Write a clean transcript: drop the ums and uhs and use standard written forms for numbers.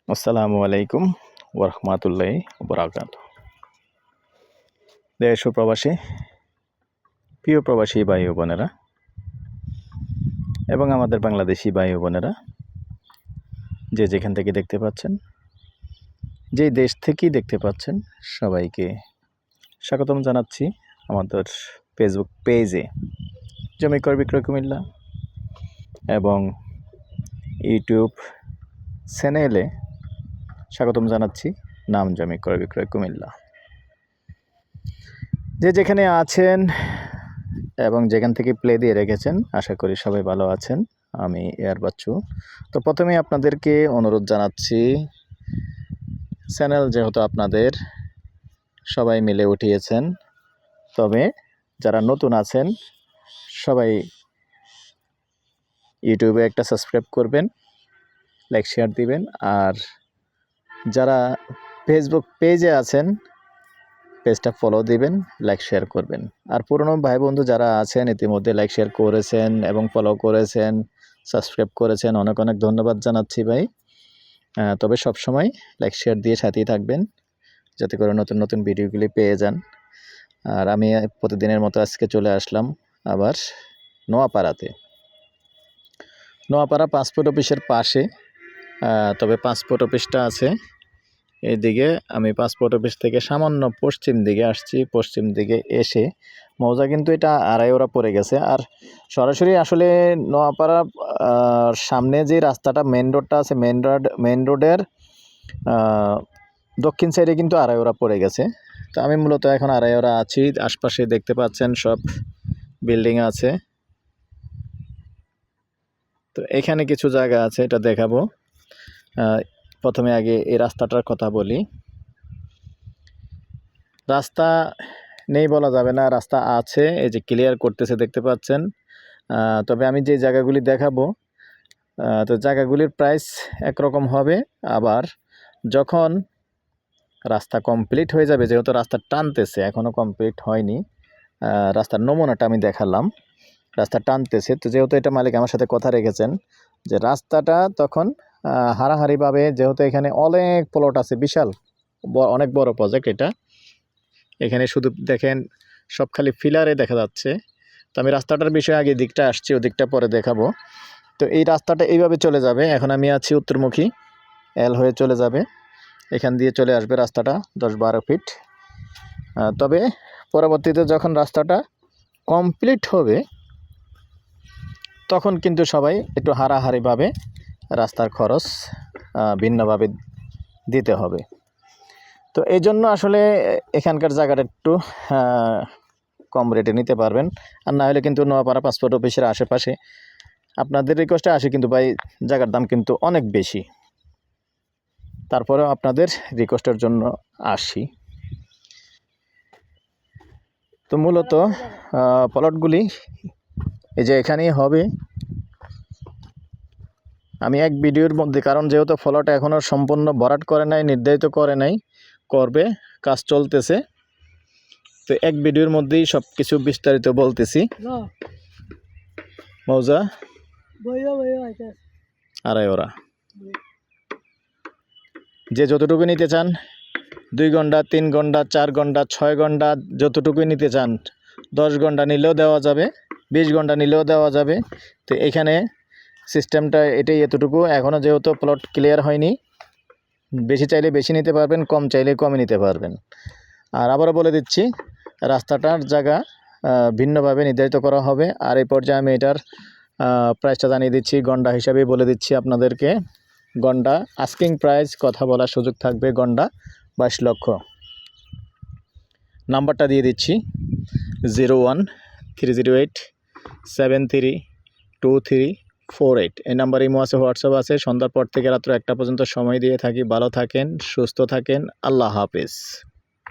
আসসালামু আলাইকুম ওরহমাতুল্লাহি ওবরাকাতুহু। দেশ ও প্রবাসী প্রিয় প্রবাসী ভাই ও বোনেরা এবং আমাদের বাংলাদেশি ভাই ও বোনেরা যে যেখান থেকে দেখতে পাচ্ছেন, যেই দেশ থেকেই দেখতে পাচ্ছেন, সবাইকে স্বাগতম জানাচ্ছি আমাদের ফেসবুক পেজে জমি ক্রয় বিক্রয় কুমিল্লা এবং ইউটিউব চ্যানেলে স্বাগতম জানাচ্ছি নাম জমি ক্রয় বিক্রয় কুমিল্লা। যে যেখানে আছেন এবং যেখান থেকে প্লে দিয়ে রেখেছেন, আশা করি সবাই ভালো আছেন। আমি এয়ার বাচ্চু। তো প্রথমে আপনাদেরকে অনুরোধ জানাচ্ছি, চ্যানেল যেহেতু আপনাদের সবাই মিলে উঠিয়েছেন, তবে যারা নতুন আছেন সবাই ইউটিউবে একটা সাবস্ক্রাইব করবেন, লাইক শেয়ার দিবেন। আর যারা ফেসবুক পেজে আছেন পেজটা ফলো দিবেন, লাইক শেয়ার করবেন। আর পুরনো ভাই বন্ধু যারা আছেন ইতিমধ্যে লাইক শেয়ার করেছেন এবং ফলো করেছেন, সাবস্ক্রাইব করেছেন, অনেক অনেক ধন্যবাদ জানাচ্ছি ভাই। তবে সবসময় লাইক শেয়ার দিয়ে সাথেই থাকবেন, যাতে করে নতুন নতুন ভিডিওগুলি পেয়ে যান। আর আমি প্রতিদিনের মতো আজকে চলে আসলাম আবার নোয়াপাড়া পাসপোর্ট অফিসের পাশে। তবে পাসপোর্ট অফিসটা আছে এইদিকে। আমি পাসপোর্ট অফিস থেকে সামান্য পশ্চিম দিকে আসছি। পশ্চিম দিকে এসে মৌজা কিন্তু এটা আড়াইওড়া পড়ে গেছে। আর সরাসরি আসলে নোয়াপাড়া সামনে যে রাস্তাটা মেন রোডটা আছে, মেন রোডের দক্ষিণ সাইডে কিন্তু আড়াইওড়া পড়ে গেছে। তো আমি মূলত এখন আড়াইওড়া আছি। আশপাশে দেখতে পাচ্ছেন সব বিল্ডিং আছে। তো এখানে কিছু জায়গা আছে, এটা দেখাবো। প্রথমে আগে এই রাস্তাটার কথা বলি। রাস্তা নেই বলা যাবে না, রাস্তা আছে, এই যে ক্লিয়ার করতেছে দেখতে পাচ্ছেন। তবে আমি যে জায়গাগুলি দেখাবো, তো জায়গাগুলির প্রাইস একরকম হবে। আবার যখন রাস্তা কমপ্লিট হয়ে যাবে, যেহেতু রাস্তা টানতেছে, এখনও কমপ্লিট হয়নি, রাস্তার নমুনাটা আমি দেখালাম, রাস্তা টানতেছে। তো যেহেতু এটা মালিক আমার সাথে কথা রেখেছেন যে রাস্তাটা তখন হারাহারিভাবে, যেহেতু এখানে অনেক প্লট আছে, বিশাল অনেক বড় প্রজেক্ট এটা। এখানে শুধু দেখেন সব খালি ফিলারে দেখা যাচ্ছে। তো আমি রাস্তাটার বিষয়ে আগে দিকটা আসছি, ওদিকটা পরে দেখাবো। তো এই রাস্তাটা এইভাবে চলে যাবে। এখন আমি আছি উত্তরমুখী, এল হয়ে চলে যাবে, এখান দিয়ে চলে আসবে রাস্তাটা 10-12 ফিট। তবে পরবর্তীতে যখন রাস্তাটা কমপ্লিট হবে তখন কিন্তু সবাই একটু হারাহারিভাবে রাস্তার খরচ ভিন্নভাবে দিতে হবে। তো এই জন্য আসলে এখানকার জায়গাটা একটু কম রেটে নিতে পারবেন। আর না হলে কিন্তু নোয়াপাড়া পাসপোর্ট অফিসের আশেপাশে আপনাদের রিকোয়েস্টে আসি, কিন্তু ভাই জায়গার দাম কিন্তু অনেক বেশি। তারপরেও আপনাদের রিকোয়েস্টের জন্য আসি। তো মূলত প্লটগুলি এই যে এখানেই হবে। আমি এক ভিডিওর মধ্যে, কারণ যেহেতু প্লট এখনও সম্পূর্ণ ভরাট করে নাই, নির্ধারিত করে নাই, করবে, কাজ চলতেছে, তো এক ভিডিওর মধ্যেই সব কিছু বিস্তারিত বলতেছি। মৌজা আড়াইওড়া, যে যতটুকু নিতে চান, 2 ঘন্টা, 3 ঘন্টা, 4 ঘন্টা, 6 ঘন্টা, যতটুকুই নিতে চান, 10 ঘন্টা নিলেও দেওয়া যাবে, 20 ঘন্টা নিলেও দেওয়া যাবে। তো এখানে সিস্টেমটা এটাই, এতটুকু। এখনও যেহেতু প্লট ক্লিয়ার হয়নি, বেশি চাইলে বেশি নিতে পারবেন, কম চাইলে কমই নিতে পারবেন। আর আবারও বলে দিচ্ছি, রাস্তাটার জায়গা ভিন্নভাবে নির্ধারিত করা হবে। আর এই পর্যায়ে আমি এটার প্রাইসটা জানিয়ে দিচ্ছি, গন্ডা হিসাবেই বলে দিচ্ছি আপনাদেরকে। গন্ডা আস্কিং প্রাইস, কথা বলার সুযোগ থাকবে, গন্ডা 22 লক্ষ। নাম্বারটা দিয়ে দিচ্ছি 01-308-732348। এই নাম্বার ইমো আছে, হোয়াটসঅ্যাপ আছে। সন্ধ্যার পর থেকে রাত্র 1টা পর্যন্ত সময় দিয়ে থাকি। ভালো থাকেন, সুস্থ থাকেন, আল্লাহ হাফেজ।